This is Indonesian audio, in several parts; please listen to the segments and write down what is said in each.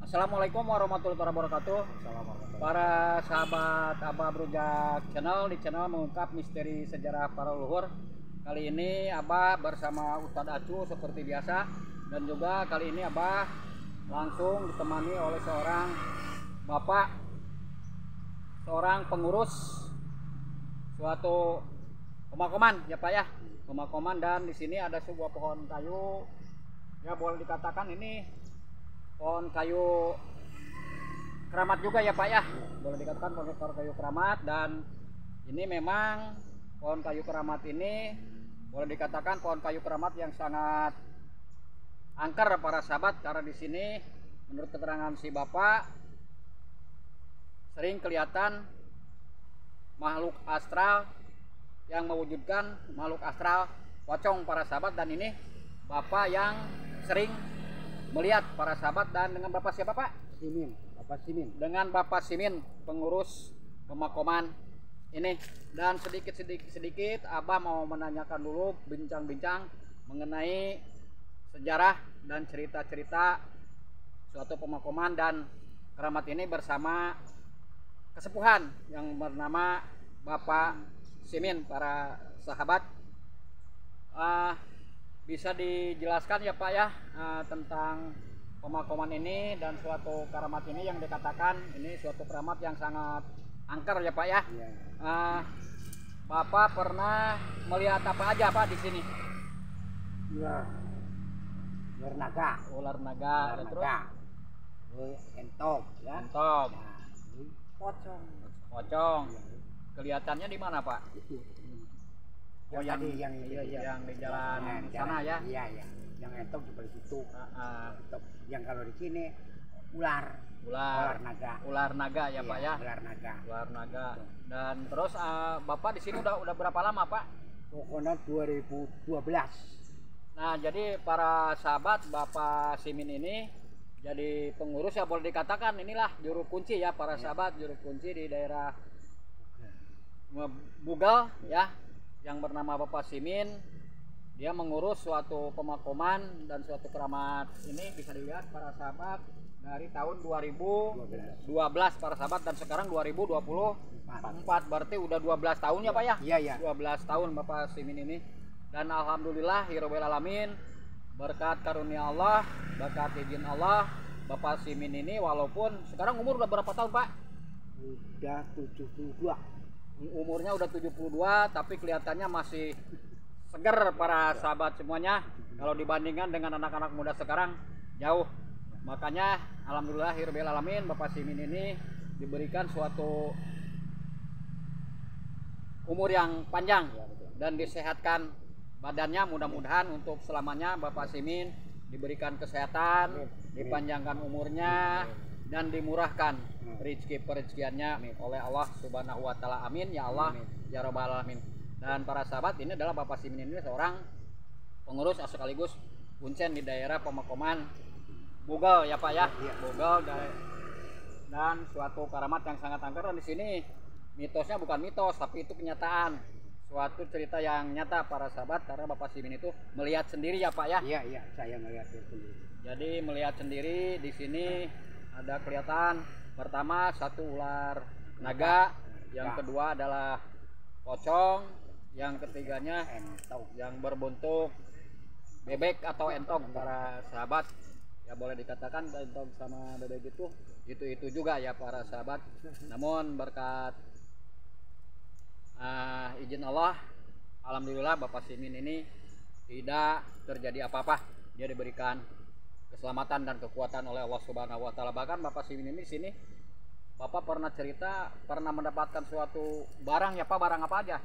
Assalamualaikum warahmatullahi wabarakatuh. Para sahabat Abah Brujak Channel, di channel mengungkap misteri sejarah para leluhur. Kali ini Abah bersama Ustadz Acu seperti biasa, dan juga kali ini Abah langsung ditemani oleh seorang bapak, seorang pengurus suatu pemakaman ya Pak ya, pemakaman. Dan di sini ada sebuah pohon kayu, ya boleh dikatakan ini pohon kayu keramat juga ya Pak ya, boleh dikatakan pohon kayu keramat. Dan ini memang pohon kayu keramat ini boleh dikatakan pohon kayu keramat yang sangat angker para sahabat, karena di sini menurut keterangan si bapak sering kelihatan makhluk astral yang mewujudkan makhluk astral pocong para sahabat. Dan ini bapak yang sering melihat para sahabat. Dan dengan bapak siapa Pak? Simin, Bapak Simin. Dengan Bapak Simin, pengurus pemakaman ini. Dan sedikit Abah mau menanyakan dulu, bincang-bincang mengenai sejarah dan cerita-cerita suatu pemakaman dan keramat ini bersama kesepuhan yang bernama Bapak Simin para sahabat. Bisa dijelaskan ya Pak ya tentang pemakaman ini dan suatu keramat ini yang dikatakan ini suatu keramat yang sangat angker ya Pak ya. Iya. Bapak pernah melihat apa aja Pak di sini? Ular, ular naga, Ular naga, ular terus naga, entok, ya. entok, Nah, ini pocong. pocong. Kelihatannya di mana Pak? Itu. Oh yang di jalan Nah, sana ya. Iya, iya. Yang entok di balik situ. Entok. Yang kalau di sini ular naga. Ular naga ya Iya, Pak ya. Ular naga. Ular naga. Dan terus Bapak di sini udah berapa lama Pak? Pokoknya 2012. Nah, jadi para sahabat Bapak Simin ini jadi pengurus ya, boleh dikatakan inilah juru kunci ya para sahabat, juru kunci di daerah Bugal ya, yang bernama Bapak Simin. Dia mengurus suatu pemakaman dan suatu keramat ini bisa dilihat para sahabat dari tahun 2012 para sahabat, dan sekarang 2024, berarti udah 12 tahun ya Pak ya. Iya, iya. 12 tahun Bapak Simin ini. Dan alhamdulillah hirobel alamin, berkat karunia Allah, berkat izin Allah, Bapak Simin ini walaupun sekarang umur udah berapa tahun Pak? Udah 72. Umurnya udah 72, tapi kelihatannya masih seger para sahabat semuanya. Kalau dibandingkan dengan anak-anak muda sekarang jauh. Makanya alhamdulillah hirobel alamin, Bapak Simin ini diberikan suatu umur yang panjang dan disehatkan badannya. Mudah-mudahan untuk selamanya Bapak Simin diberikan kesehatan, dipanjangkan umurnya, dan dimurahkan rezeki-perezekiannya oleh Allah Subhanahu wa taala. Amin ya Allah ya rabbal alamin. Dan para sahabat, ini adalah Bapak Simin ini seorang pengurus sekaligus kuncen di daerah pemakaman Bugal ya Pak ya. Bugal, dan suatu keramat yang sangat angker. Dan di sini mitosnya bukan mitos, tapi itu kenyataan, suatu cerita yang nyata para sahabat, karena Bapak Simin itu melihat sendiri ya Pak ya. Iya, iya, saya melihat sendiri. Jadi melihat sendiri di sini ada kelihatan pertama satu ular naga, yang kedua adalah pocong, yang ketiganya Entok. yang berbentuk bebek atau entok para sahabat. Ya boleh dikatakan entok sama bebek itu juga ya para sahabat. Namun berkat izin Allah, alhamdulillah Bapak Simin ini tidak terjadi apa-apa. Dia diberikan keselamatan dan kekuatan oleh Allah Subhanahu wa taala. Bahkan Bapak Simin ini di sini Bapak pernah cerita pernah mendapatkan suatu barang ya Pak. Barang apa aja?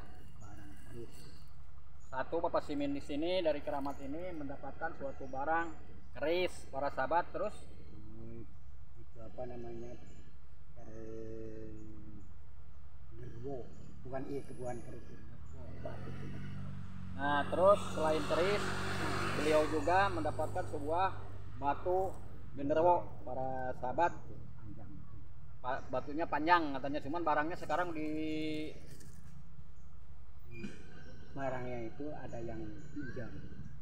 Satu, Bapak Simin di sini dari keramat ini mendapatkan suatu barang keris para sahabat. Terus Itu apa namanya? Genderuwo. Bukan keris. nah, terus selain keris, beliau juga mendapatkan sebuah batu genderuwo para sahabat. Batunya panjang katanya, cuman barangnya sekarang di Barangnya itu ada yang pinjam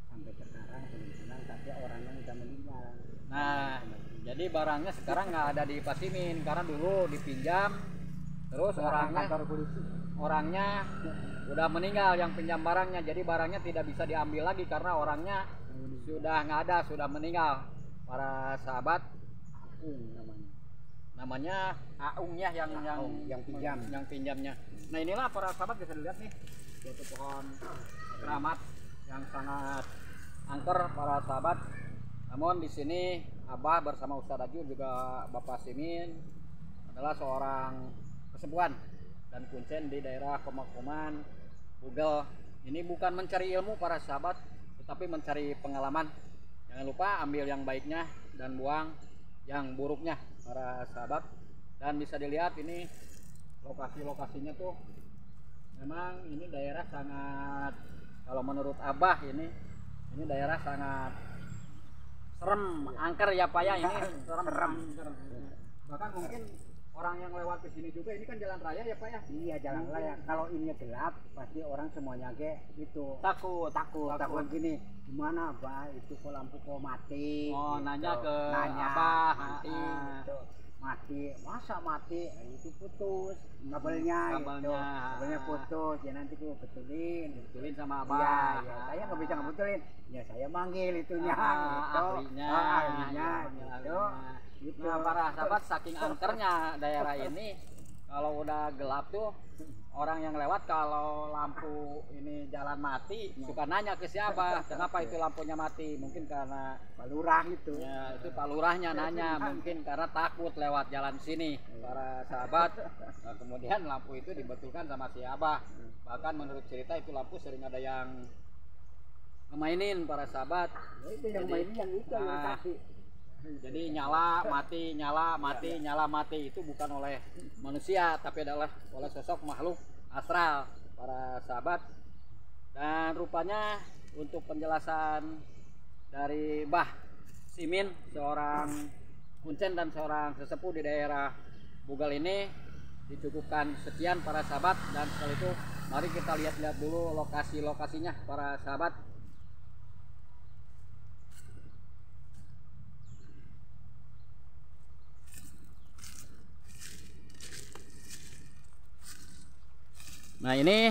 sampai sekarang belum pulang, tapi orangnya udah meninggal. nah Jadi barangnya sekarang nggak ada di Pasimin karena dulu dipinjam, terus orangnya udah meninggal yang pinjam barangnya, jadi barangnya tidak bisa diambil lagi karena orangnya sudah nggak ada, sudah meninggal. Para sahabat, namanya Aung ya yang pinjamnya. Nah inilah para sahabat bisa dilihat nih suatu pohon keramat yang sangat angker para sahabat. Namun di sini Abah bersama Ustadz Ajur juga Bapak Simin adalah seorang kesepuhan dan kuncen di daerah Pemakoman Bugel. Ini bukan mencari ilmu para sahabat, tetapi mencari pengalaman. Jangan lupa ambil yang baiknya dan buang yang buruknya para sahabat. Dan bisa dilihat ini lokasinya tuh memang ini daerah sangat, kalau menurut Abah ini daerah sangat serem, angker ya Pak ya, ini serem. Bahkan mungkin orang yang lewat ke sini juga, ini kan jalan raya ya Pak ya? Iya jalan raya. Kalau ini gelap pasti orang semuanya itu takut gini. Gimana Pak? Itu kok lampu kok mati? Oh gitu. Nanya Abah mati. Masa mati? Itu putus kabelnya putus. Ya nanti gue betulin sama Abah. Ya, saya nggak bisa ngebetulin. Ya saya manggil itunya. Ahlinya. Gitu. Nah para sahabat, saking angkernya daerah ini, kalau udah gelap tuh orang yang lewat kalau lampu ini jalan mati suka nanya ke siapa, kenapa itu lampunya mati? Mungkin karena Pak Lurah itu. Ya itu Pak Lurahnya nanya, mungkin karena takut lewat jalan sini para sahabat. Nah, kemudian lampu itu dibetulkan sama si Abah. Bahkan menurut cerita itu lampu sering ada yang ngemainin para sahabat. Itu yang mainin yang itu yang kasih. Jadi nyala mati itu bukan oleh manusia, tapi adalah oleh sosok makhluk astral para sahabat. Dan rupanya untuk penjelasan dari Bah Simin, seorang kuncen dan seorang sesepuh di daerah Bugel ini, dicukupkan sekian para sahabat. Dan setelah itu mari kita lihat dulu lokasinya para sahabat. Nah ini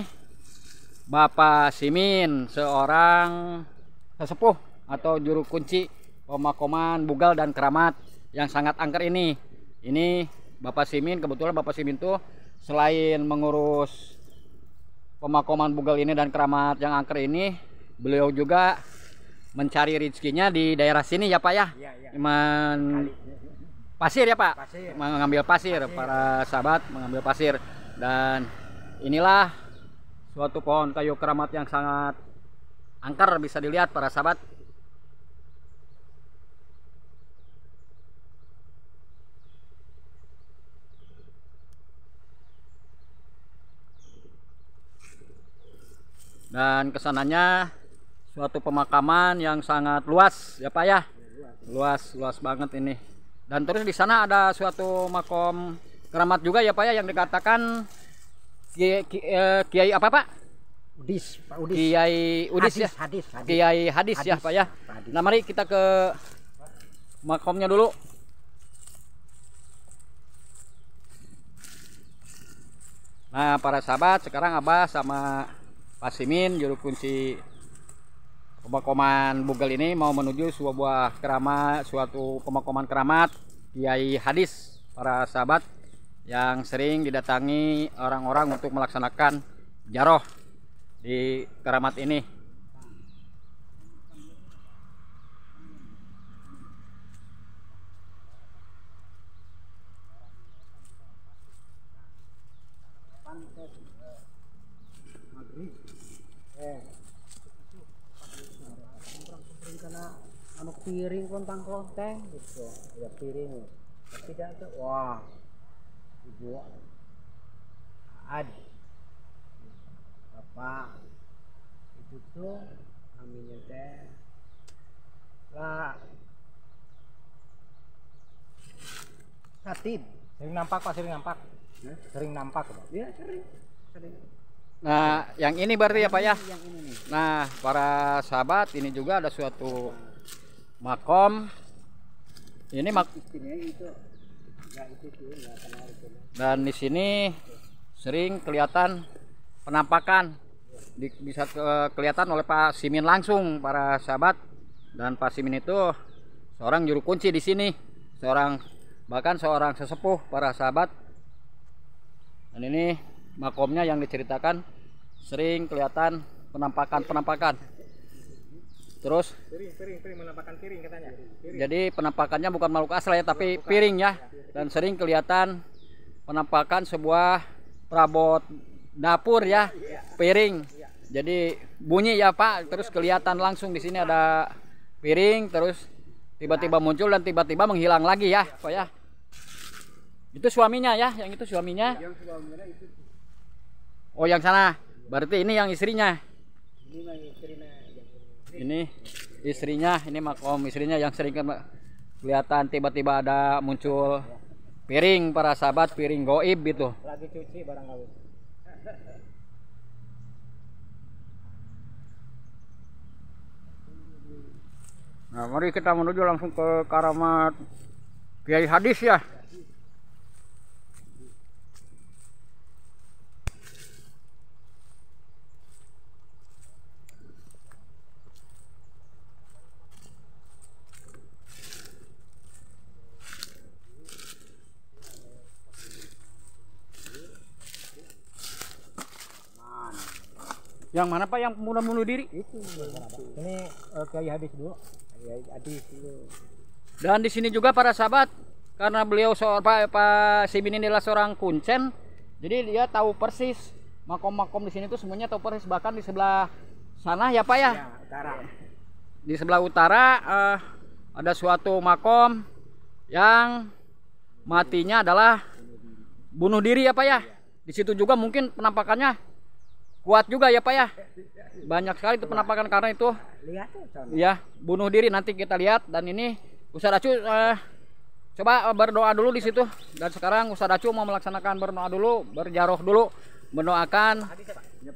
Bapak Simin, seorang sesepuh atau juru kunci Pemakoman Bugel dan Keramat yang sangat angker ini. Ini Bapak Simin, kebetulan Bapak Simin tuh selain mengurus Pemakoman Bugel ini dan Keramat yang angker ini, beliau juga mencari rezekinya di daerah sini ya Pak ya. Pasir ya Pak. Mengambil pasir, para sahabat mengambil pasir. Dan inilah suatu pohon kayu keramat yang sangat angker, bisa dilihat para sahabat. Dan kesananya suatu pemakaman yang sangat luas ya Pak ya. Luas banget ini. Dan terus di sana ada suatu makom keramat juga ya Pak ya, yang dikatakan Kiai apa Pak? Udis. Kiai Udis ya. Kiai Hadis ya Pak ya. Nah mari kita ke makomnya dulu. Nah para sahabat, sekarang Abah sama Pak Simin, juru kunci Pemakoman Bugel ini mau menuju sebuah keramat, suatu pemakoman keramat Kiai Hadis para sahabat, yang sering didatangi orang-orang untuk melaksanakan jaroh di keramat ini. Karena anu piring kontang klonteng gitu ya, piring tidak tuh. Wah Ibu Ad Bapak itu tuh namanya teh lah Katib. Sering nampak Pak, sering nampak. Sering nampak Pak. Ya sering. Nah yang ini berarti ya Pak ya. Yang ini nih. Nah para sahabat, ini juga ada suatu makom Ini itu ya itu sih nggak kenal itu. Dan di sini sering kelihatan penampakan bisa kelihatan oleh Pak Simin langsung para sahabat. Dan Pak Simin itu seorang juru kunci di sini, bahkan seorang sesepuh para sahabat. Dan ini makomnya yang diceritakan sering kelihatan penampakan. Terus piring menampakkan piring katanya. Jadi penampakannya bukan makhluk asli ya, tapi piring ya. Dan sering kelihatan penampakan sebuah perabot dapur ya, piring. Jadi bunyi ya Pak, terus kelihatan langsung di sini ada piring, terus tiba-tiba muncul dan tiba-tiba menghilang lagi ya Pak ya. Itu suaminya ya, yang itu suaminya. Yang suaminya itu. Oh yang sana, berarti ini yang istrinya. Ini istrinya, ini makom istrinya yang sering kelihatan tiba-tiba ada muncul piring para sahabat, piring goib gitu. Lagi cuci barang kawin. Nah, mari kita menuju langsung ke karamat Kiai Hadis ya. Yang mana Pak yang pemuda bunuh diri? Itu. Ini Kiai Hadis dulu. Kiai Hadis dulu. Dan di sini juga para sahabat, karena beliau Pak Simin ini adalah seorang kuncen, jadi dia tahu persis makom-makom di sini tuh semuanya tahu persis. Bahkan di sebelah sana ya Pak ya, Ya utara. di sebelah utara ada suatu makom yang matinya adalah bunuh diri ya Pak ya. Di situ juga mungkin penampakannya kuat juga ya Pak ya. Banyak sekali itu penampakan karena itu Lihat tuh. ya bunuh diri. Nanti kita lihat. Dan ini Ustadz Acu coba berdoa dulu di situ. Dan sekarang Ustadz Acu mau melaksanakan berdoa dulu, berjaroh dulu, mendoakan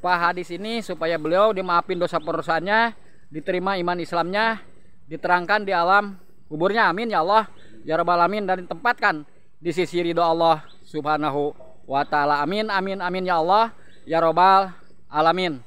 Pak Hadis ini supaya beliau dimaafin dosa perusahaannya, diterima iman Islamnya, diterangkan di alam kuburnya. Amin ya Allah ya rabbal alamin. Dan ditempatkan di sisi ridho Allah subhanahu wa ta'ala. Amin amin amin ya Allah ya rabbal alamin.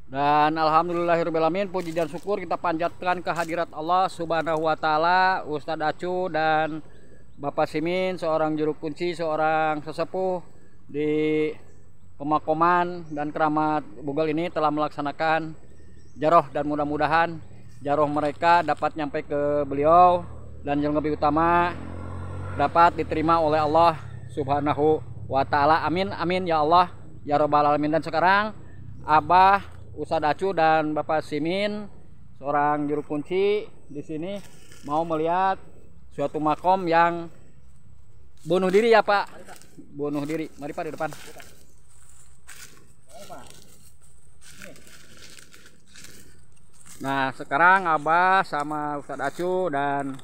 Dan alhamdulillahirobbilalamin, puji dan syukur kita panjatkan kehadirat Allah subhanahu wa ta'ala. Ustadz Acu dan Bapak Simin, seorang juru kunci, seorang sesepuh di pemakoman dan keramat Bugel ini telah melaksanakan jaroh. Dan mudah-mudahan jaroh mereka dapat nyampe ke beliau, dan yang lebih utama dapat diterima oleh Allah subhanahu wa ta'ala. Amin amin ya Allah ya rabbal alamin. Dan sekarang Abah Ustadz Acu dan Bapak Simin, seorang juru kunci di sini, mau melihat suatu makom yang bunuh diri ya Pak. Bunuh diri. Mari Pak di depan. Nah sekarang Abah sama Ustadz Acu dan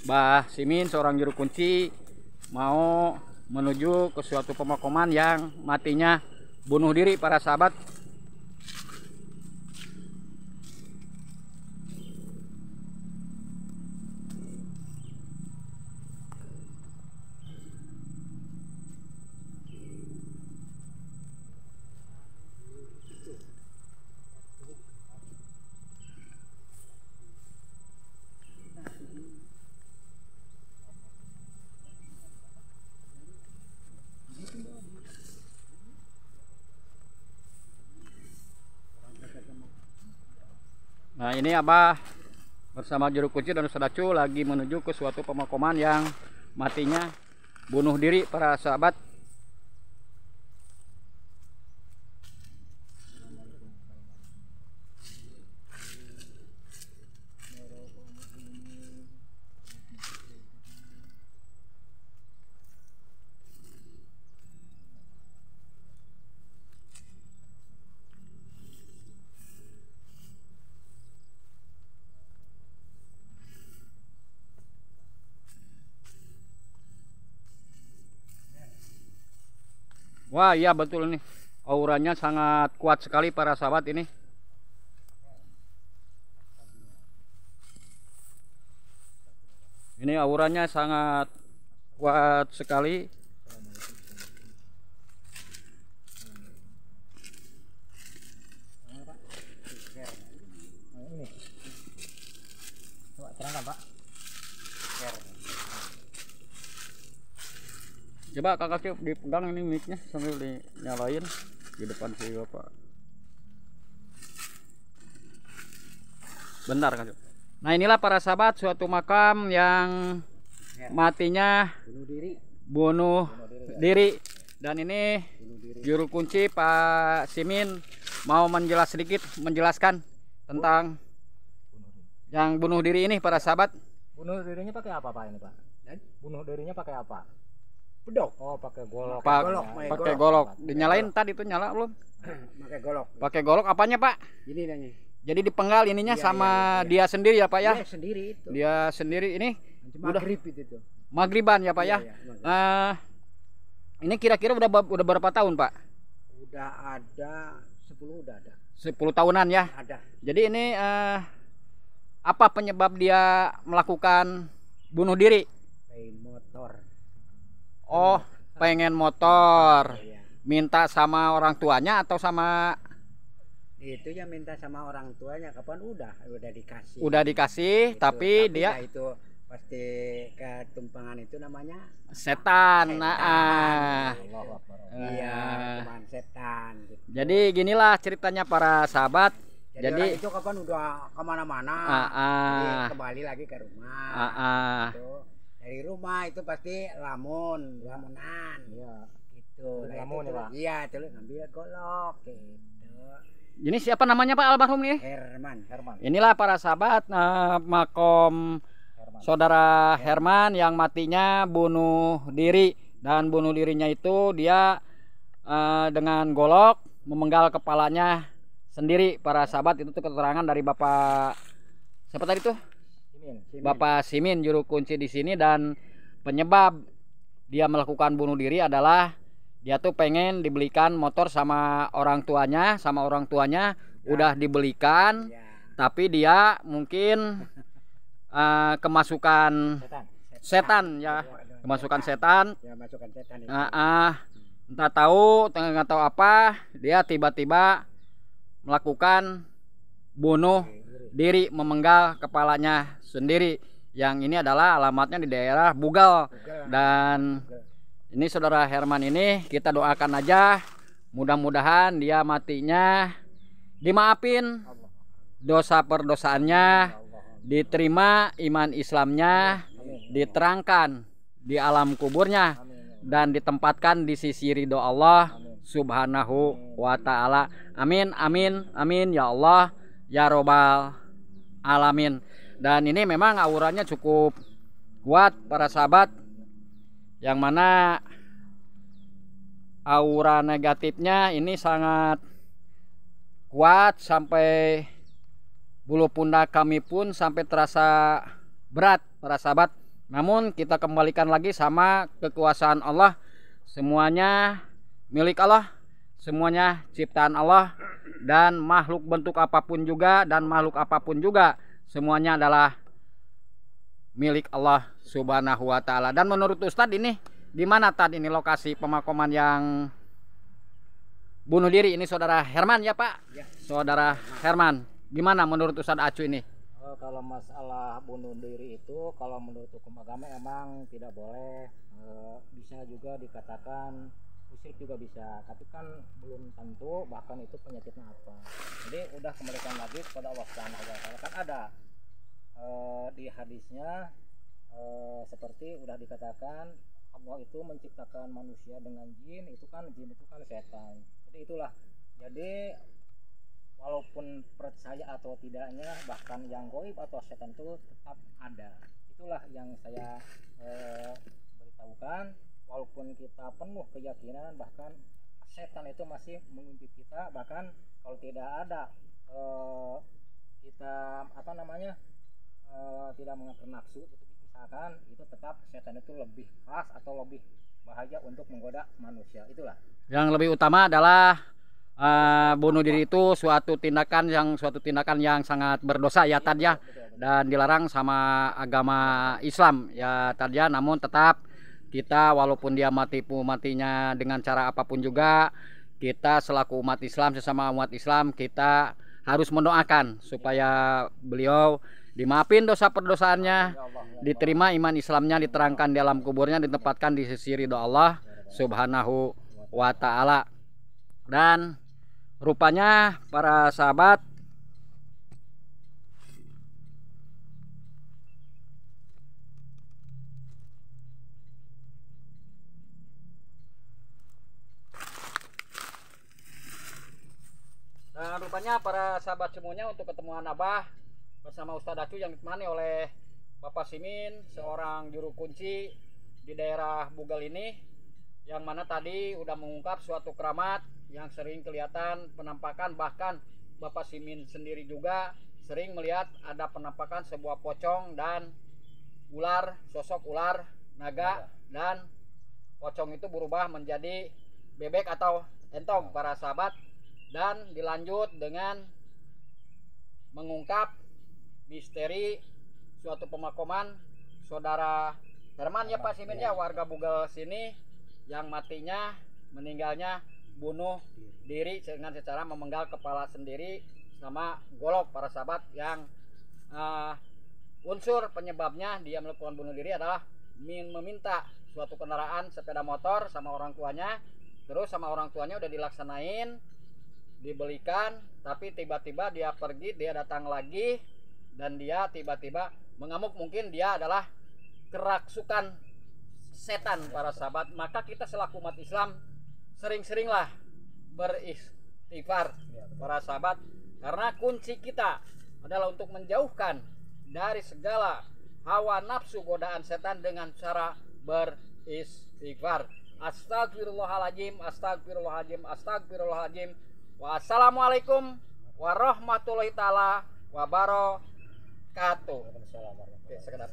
Mbah Simin, seorang juru kunci, mau menuju ke suatu pemakaman yang matinya bunuh diri para sahabat. Nah ini Abah bersama Juru Kunci dan Ustadz Acu lagi menuju ke suatu pemakaman yang matinya bunuh diri para sahabat. Wah, iya betul nih. Auranya sangat kuat sekali para sahabat ini. Ini auranya sangat kuat sekali. Coba terangkan, Pak. Coba Kakak Cip dipegang ini mic-nya sambil dinyalain di depan si Bapak. Bentar Kak Cip. Nah, inilah para sahabat suatu makam yang matinya bunuh diri. Dan ini Juru Kunci Pak Simin mau menjelaskan tentang yang bunuh diri ini para sahabat. Bunuh dirinya pakai apa, Pak, ini, Pak? Bunuh dirinya pakai apa? Bedok. Oh, pakai golok. Pakai golok. Dinyalain tadi itu nyala belum? Pakai golok. Pakai golok apanya, Pak? Ini nanya. Jadi dipenggal ininya sama dia sendiri ya, Pak ya? Dia sendiri itu. Dia sendiri ini Maghrib itu. Maghriban ya, Pak ya? Ini kira-kira udah berapa tahun, Pak? Udah ada 10 udah ada. 10 tahunan ya? Ada. Jadi ini apa penyebab dia melakukan bunuh diri? Pengen motor. Oh, pengen motor. Minta sama orang tuanya atau sama itu yang minta sama orang tuanya kapan udah dikasih. Udah dikasih, tapi dia itu pasti ketumpangan itu namanya setan. Iya, teman setan gitu. Jadi ginilah ceritanya para sahabat. Jadi itu kapan udah kemana-mana, kembali lagi ke rumah. Gitu. Dari rumah itu pasti lamunan, ya. Gitu. Lamun ya, Pak. Iya, itu ngambil golok gitu. Ini siapa namanya Pak almarhum nih? Herman. Inilah para sahabat makom saudara Herman yang matinya bunuh diri, dan bunuh dirinya itu dia dengan golok memenggal kepalanya sendiri para sahabat. Itu tuh keterangan dari Bapak siapa tadi tuh? Simin. Bapak Simin Juru Kunci di sini. Dan penyebab dia melakukan bunuh diri adalah dia tuh pengen dibelikan motor sama orang tuanya, udah dibelikan, tapi dia mungkin kemasukan setan ya, kemasukan setan. Entah tahu, nggak tahu apa, dia tiba-tiba melakukan bunuh diri, memenggal kepalanya sendiri. Yang ini adalah alamatnya di daerah Bugal. Dan ini saudara Herman ini kita doakan aja, mudah-mudahan dia matinya dimaafin dosa perdosaannya, diterima iman Islamnya, diterangkan di alam kuburnya, dan ditempatkan di sisi ridho Allah Subhanahu wa ta'ala. Amin, amin, amin ya Allah ya robbal alamin. Dan ini memang auranya cukup kuat para sahabat, yang mana aura negatifnya ini sangat kuat sampai bulu pundak kami pun sampai terasa berat para sahabat. Namun kita kembalikan lagi sama kekuasaan Allah. Semuanya milik Allah, semuanya ciptaan Allah, dan makhluk bentuk apapun juga dan makhluk apapun juga semuanya adalah milik Allah Subhanahu wa ta'ala. Dan menurut Ustadz ini di mana tadi ini lokasi pemakaman yang bunuh diri ini saudara Herman ya Pak? Ya. Saudara Herman, gimana menurut Ustadz Acu ini? Kalau masalah bunuh diri itu kalau menurut hukum agama emang tidak boleh, bisa juga dikatakan musyrik juga bisa, tapi kan belum tentu bahkan itu penyakitnya apa. Jadi udah kembalikan lagi kepada Allah Subhanahu wa ta'ala. Kan ada di hadisnya seperti udah dikatakan Allah itu menciptakan manusia dengan jin itu kan setan. Jadi itulah. Jadi walaupun percaya atau tidaknya, bahkan yang goib atau setan itu tetap ada. Itulah yang saya beritahukan. Walaupun kita penuh keyakinan, bahkan setan itu masih mengintip kita. Bahkan kalau tidak ada kita tidak mengatur nafsu, misalkan itu tetap setan itu lebih keras atau lebih bahaya untuk menggoda manusia. Itulah. Yang lebih utama adalah bunuh diri itu suatu tindakan yang sangat berdosa ya Tad ya, dan dilarang sama agama Islam ya Tad ya. Namun tetap kita walaupun dia matinya dengan cara apapun juga, kita selaku umat Islam, sesama umat Islam, kita harus mendoakan supaya beliau dimaafin dosa perdosaannya, diterima iman Islamnya, diterangkan di alam kuburnya, ditempatkan di sisi ridho Allah Subhanahu wa ta'ala. Dan rupanya para sahabat, semuanya untuk ketemuan Abah bersama Ustadz Acu yang ditemani oleh Bapak Simin, seorang juru kunci di daerah Bugel ini, yang mana tadi udah mengungkap suatu keramat yang sering kelihatan penampakan, bahkan Bapak Simin sendiri juga sering melihat ada penampakan sebuah pocong dan ular, sosok ular naga, dan pocong itu berubah menjadi bebek atau entong para sahabat. Dan dilanjut dengan mengungkap misteri suatu pemakaman saudara Herman ya Pak Simin ya, warga Bugel sini, yang meninggalnya bunuh diri dengan secara memenggal kepala sendiri sama golok para sahabat, yang unsur penyebabnya dia melakukan bunuh diri adalah meminta suatu kendaraan sepeda motor sama orang tuanya, terus sama orang tuanya udah dilaksanain, dibelikan, tapi tiba-tiba dia pergi, dia datang lagi, dan dia tiba-tiba mengamuk. Mungkin dia adalah kerasukan setan para sahabat. Maka kita selaku umat Islam sering-seringlah beristighfar para sahabat, karena kunci kita adalah untuk menjauhkan dari segala hawa nafsu godaan setan dengan cara beristighfar. Astagfirullahaladzim, astagfirullahaladzim, astagfirullahaladzim. Wassalamualaikum warahmatullahi taala wabarakatuh. Oke, sekedar.